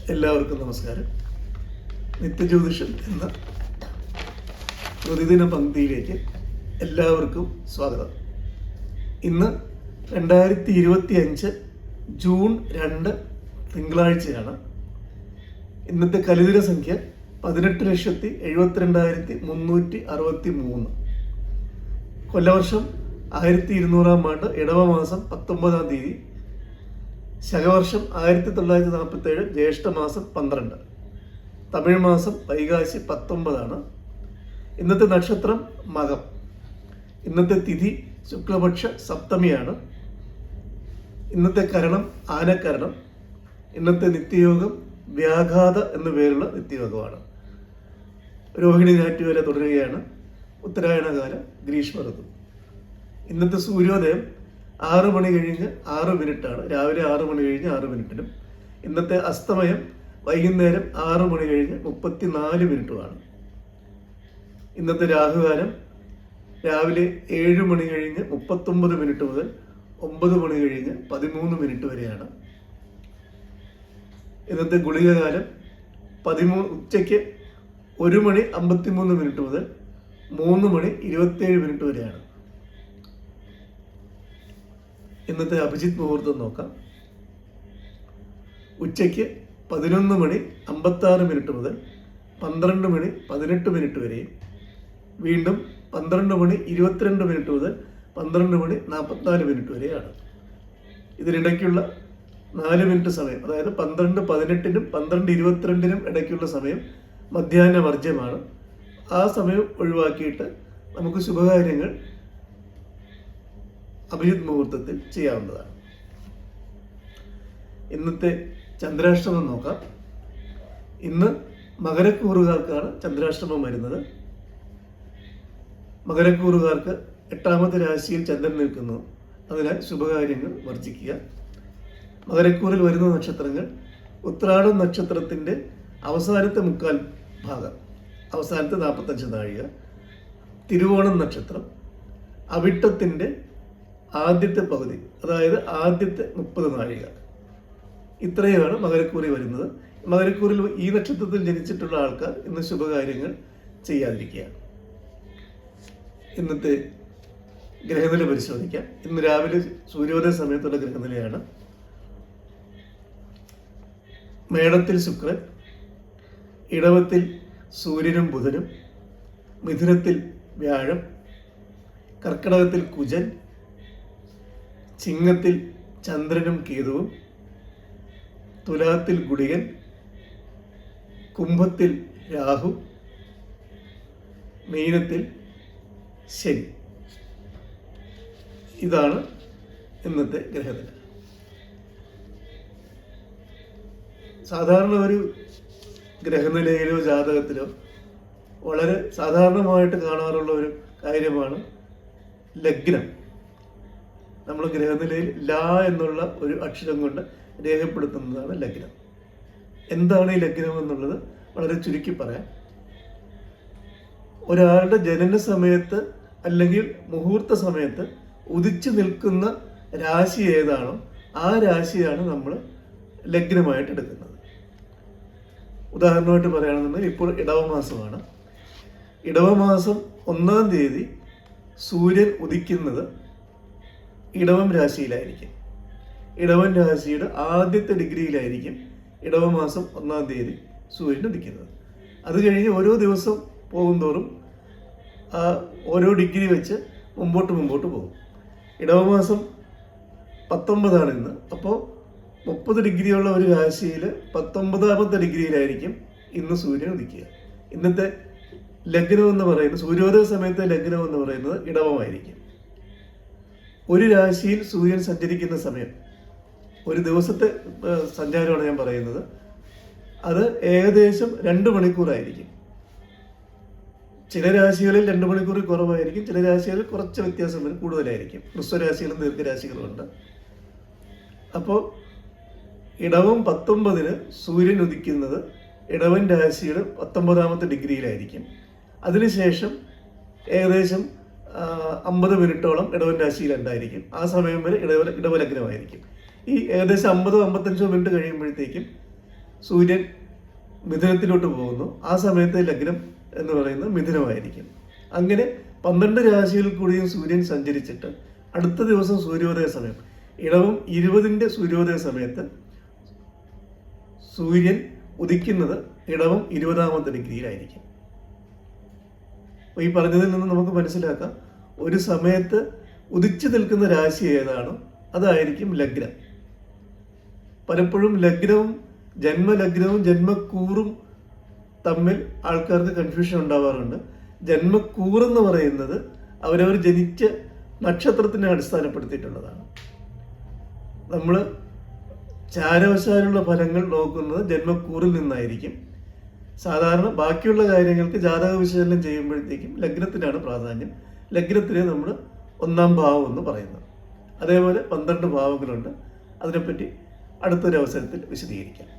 എല്ലാവർക്കും നമസ്കാരം. നിത്യജ്യോതിഷം എന്ന പ്രതിദിന പങ്ക്തിയിലേക്ക് എല്ലാവർക്കും സ്വാഗതം. ഇന്ന് 2025 ജൂൺ 2 തിങ്കളാഴ്ചയാണ്. ഇന്നത്തെ കലിതിര സംഖ്യ 18,72,363. കൊല്ലവർഷം 1200 ആണ്ട്, ഇടവമാസം 19 തീയതി, ശകവർഷം 1947 ജ്യേഷ്ഠമാസം 12, തമിഴ് മാസം വൈകാശി 19. ഇന്നത്തെ നക്ഷത്രം മകം. ഇന്നത്തെ തിഥി ശുക്ലപക്ഷ സപ്തമിയാണ്. ഇന്നത്തെ കരണം ആനക്കരണം. ഇന്നത്തെ നിത്യയോഗം വ്യാഘാത എന്നു പേരുള്ള നിത്യയോഗമാണ്. രോഹിണി ഞാറ്റുവേല തുടരുകയാണ്. ഉത്തരായണകാല ഗ്രീഷ്മ ഋതു. ഇന്നത്തെ സൂര്യോദയം 6 മണി കഴിഞ്ഞ് 6 മിനിറ്റാണ്. രാവിലെ 6 മണി കഴിഞ്ഞ് 6 മിനിറ്റിനും. ഇന്നത്തെ അസ്തമയം വൈകുന്നേരം 6 മണി കഴിഞ്ഞ് 34 മിനിറ്റുമാണ്. ഇന്നത്തെ രാഹുകാലം രാവിലെ 7 മണി കഴിഞ്ഞ് 39 മിനിറ്റ് മുതൽ 9 മണി കഴിഞ്ഞ് 13 മിനിറ്റ് വരെയാണ്. ഇന്നത്തെ ഗുളികകാലം ഉച്ചയ്ക്ക് 1 മണി 53 മിനിറ്റ് മുതൽ 3 മണി 27 മിനിറ്റ് വരെയാണ്. ഇന്നത്തെ അഭിജിത്ത് മുഹൂർത്തം നോക്കാം. ഉച്ചയ്ക്ക് 11 മണി 56 മിനിറ്റ് മുതൽ 12 മണി 18 മിനിറ്റ് വരെയും, വീണ്ടും 12 മണി 22 മിനിറ്റ് മുതൽ 12 മണി 44 മിനിറ്റ് വരെയാണ്. ഇതിനിടയ്ക്കുള്ള 4 മിനിറ്റ് സമയം, അതായത് 12:18 12:22 ഇടയ്ക്കുള്ള സമയം മധ്യാഹ്ന വർജ്യമാണ്. ആ സമയം ഒഴിവാക്കിയിട്ട് നമുക്ക് ശുഭകാര്യങ്ങൾ അഭിജിത്ത് മുഹൂർത്തത്തിൽ ചെയ്യാവുന്നതാണ്. ഇന്നത്തെ ചന്ദ്രാഷ്ടമം നോക്കാം. ഇന്ന് മകരക്കൂറുകാർക്കാണ് ചന്ദ്രാഷ്ടമം വരുന്നത്. മകരക്കൂറുകാർക്ക് 8ാമത്തെ രാശിയിൽ ചന്ദ്രൻ നിൽക്കുന്നു. അതിനാൽ ശുഭകാര്യങ്ങൾ വർജിക്കുക. മകരക്കൂറിൽ വരുന്ന നക്ഷത്രങ്ങൾ ഉത്രാടം നക്ഷത്രത്തിൻ്റെ അവസാനത്തെ 3/4 ഭാഗം, അവസാനത്തെ 45 നാഴിക, തിരുവോണം നക്ഷത്രം, അവിട്ടത്തിൻ്റെ ആദ്യത്തെ പകുതി, അതായത് ആദ്യത്തെ 30 നാഴിക. ഇത്രയുമാണ് മകരക്കൂറിൽ വരുന്നത്. മകരക്കൂറിൽ ഈ നക്ഷത്രത്തിൽ ജനിച്ചിട്ടുള്ള ആൾക്കാർ ഇന്ന് ശുഭകാര്യങ്ങൾ ചെയ്യാതിരിക്കുക. ഇന്നത്തെ ഗ്രഹനില പരിശോധിക്കാം. ഇന്ന് രാവിലെ സൂര്യോദയ സമയത്തുള്ള ഗ്രഹനിലയാണ്. മേടത്തിൽ ശുക്രൻ, ഇടവത്തിൽ സൂര്യനും ബുധനും, മിഥുനത്തിൽ വ്യാഴം, കർക്കിടകത്തിൽ കുജൻ, ചിങ്ങത്തിൽ ചന്ദ്രനും കേതുവും, തുലാത്തിൽ ഗുളികൻ, കുംഭത്തിൽ രാഹു, മീനത്തിൽ ശനി. ഇതാണ് ഇന്നത്തെ ഗ്രഹനില. സാധാരണ ഒരു ഗ്രഹനിലയിലോ ജാതകത്തിലോ വളരെ സാധാരണമായിട്ട് കാണാറുള്ള ഒരു കാര്യമാണ് ലഗ്നം. നമ്മൾ ഗ്രഹനിലയിൽ ല എന്നുള്ള ഒരു അക്ഷരം കൊണ്ട് രേഖപ്പെടുത്തുന്നതാണ് ലഗ്നം. എന്താണ് ഈ ലഗ്നം എന്നുള്ളത് വളരെ ചുരുക്കി പറയാം. ഒരാളുടെ ജനന സമയത്ത് അല്ലെങ്കിൽ മുഹൂർത്ത സമയത്ത് ഉദിച്ചു നിൽക്കുന്ന രാശി ഏതാണോ ആ രാശിയാണ് നമ്മൾ ലഗ്നമായിട്ട് എടുക്കുന്നത്. ഉദാഹരണമായിട്ട് പറയുകയാണെന്നുണ്ടെങ്കിൽ ഇപ്പോൾ ഇടവമാസമാണ്. ഇടവമാസം 1-ാം തീയതി സൂര്യൻ ഉദിക്കുന്നത് ഇടവം രാശിയിലായിരിക്കും. ഇടവൻ രാശിയുടെ ആദ്യത്തെ ഡിഗ്രിയിലായിരിക്കും ഇടവമാസം 1-ാം തീയതി സൂര്യൻ ഉദിക്കുന്നത്. അത് കഴിഞ്ഞ് ഓരോ ദിവസം പോകുന്തോറും ഓരോ ഡിഗ്രി വെച്ച് മുമ്പോട്ട് പോകും. ഇടവമാസം 19 ഇന്ന്. അപ്പോൾ 30 ഡിഗ്രിയുള്ള ഒരു രാശിയിൽ 19ാമത്തെ ഡിഗ്രിയിലായിരിക്കും ഇന്ന് സൂര്യൻ ഉദിക്കുക. ഇന്നത്തെ ലഗ്നം എന്ന് പറയുന്നത്, സൂര്യോദയ സമയത്തെ ലഗ്നം എന്ന് പറയുന്നത് ഇടവമായിരിക്കും. ഒരു രാശിയിൽ സൂര്യൻ സഞ്ചരിക്കുന്ന സമയം, ഒരു ദിവസത്തെ സഞ്ചാരമാണ് ഞാൻ പറയുന്നത്, അത് ഏകദേശം 2 മണിക്കൂറായിരിക്കും. ചില രാശികളിൽ 2 മണിക്കൂറിൽ കുറവായിരിക്കും, ചില രാശികളിൽ കുറച്ച് വ്യത്യാസം കൂടുതലായിരിക്കും. ഹ്രസ്വരാശികളും ദീർഘരാശികളുമുണ്ട്. അപ്പോൾ ഇടവം 19 സൂര്യൻ ഉദിക്കുന്നത് ഇടവൻ രാശിയുടെ 19ാമത്തെ ഡിഗ്രിയിലായിരിക്കും. അതിനുശേഷം ഏകദേശം 50 മിനിറ്റോളം ഇടവൻ രാശിയിൽ ഉണ്ടായിരിക്കും. ആ സമയം വരെ ഇടവലഗ്നമായിരിക്കും. ഈ ഏകദേശം 50-55 മിനിറ്റ് കഴിയുമ്പോഴത്തേക്കും സൂര്യൻ മിഥുനത്തിലോട്ട് പോകുന്നു. ആ സമയത്ത് ലഗ്നം എന്ന് പറയുന്നത് മിഥുനമായിരിക്കും. അങ്ങനെ 12 രാശിയിൽ കൂടിയും സൂര്യൻ സഞ്ചരിച്ചിട്ട് അടുത്ത ദിവസം സൂര്യോദയ സമയം ഇടവം 20-ന്റെ സൂര്യോദയ സമയത്ത് സൂര്യൻ ഉദിക്കുന്നത് ഇടവം 20-ാമത്തെ ഡിഗ്രിയിലായിരിക്കും. അപ്പോൾ ഈ പറഞ്ഞതിൽ നിന്ന് നമുക്ക് മനസ്സിലാക്കാം, ഒരു സമയത്ത് ഉദിച്ചു നിൽക്കുന്ന രാശി ഏതാണോ അതായിരിക്കും ലഗ്നം. പലപ്പോഴും ലഗ്നവും ജന്മലഗ്നവും ജന്മക്കൂറും തമ്മിൽ ആൾക്കാർക്ക് കൺഫ്യൂഷൻ ഉണ്ടാവാറുണ്ട്. ജന്മക്കൂറെന്ന് പറയുന്നത് അവരവർ ജനിച്ച നക്ഷത്രത്തിനെ അടിസ്ഥാനപ്പെടുത്തിയിട്ടുള്ളതാണ്. നമ്മൾ ചാരവശാലുള്ള ഫലങ്ങൾ നോക്കുന്നത് ജന്മക്കൂറിൽ നിന്നായിരിക്കും. സാധാരണ ബാക്കിയുള്ള കാര്യങ്ങൾക്ക് ജാതക വിശകലനം ചെയ്യുമ്പോഴത്തേക്കും ലഗ്നത്തിനാണ് പ്രാധാന്യം. ലഗ്നത്തിനെ നമ്മൾ 1-ാം ഭാവം എന്ന് പറയുന്നത്. അതേപോലെ 12 ഭാവങ്ങളുണ്ട്. അതിനെപ്പറ്റി അടുത്തൊരു അവസരത്തിൽ വിശദീകരിക്കാം.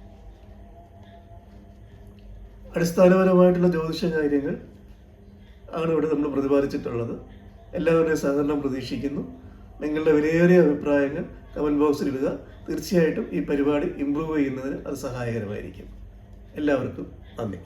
അടിസ്ഥാനപരമായിട്ടുള്ള ജ്യോതിഷ കാര്യങ്ങൾ ആണ് ഇവിടെ നമ്മൾ പ്രതിപാദിച്ചിട്ടുള്ളത്. എല്ലാവരുടെയും സഹകരണം പ്രതീക്ഷിക്കുന്നു. നിങ്ങളുടെ വിലയേറിയ അഭിപ്രായങ്ങൾ കമൻറ്റ് ബോക്സിൽ ഇടുക. തീർച്ചയായിട്ടും ഈ പരിപാടി ഇംപ്രൂവ് ചെയ്യുന്നതിന് അത് സഹായകരമായിരിക്കും. എല്ലാവർക്കും നന്ദി.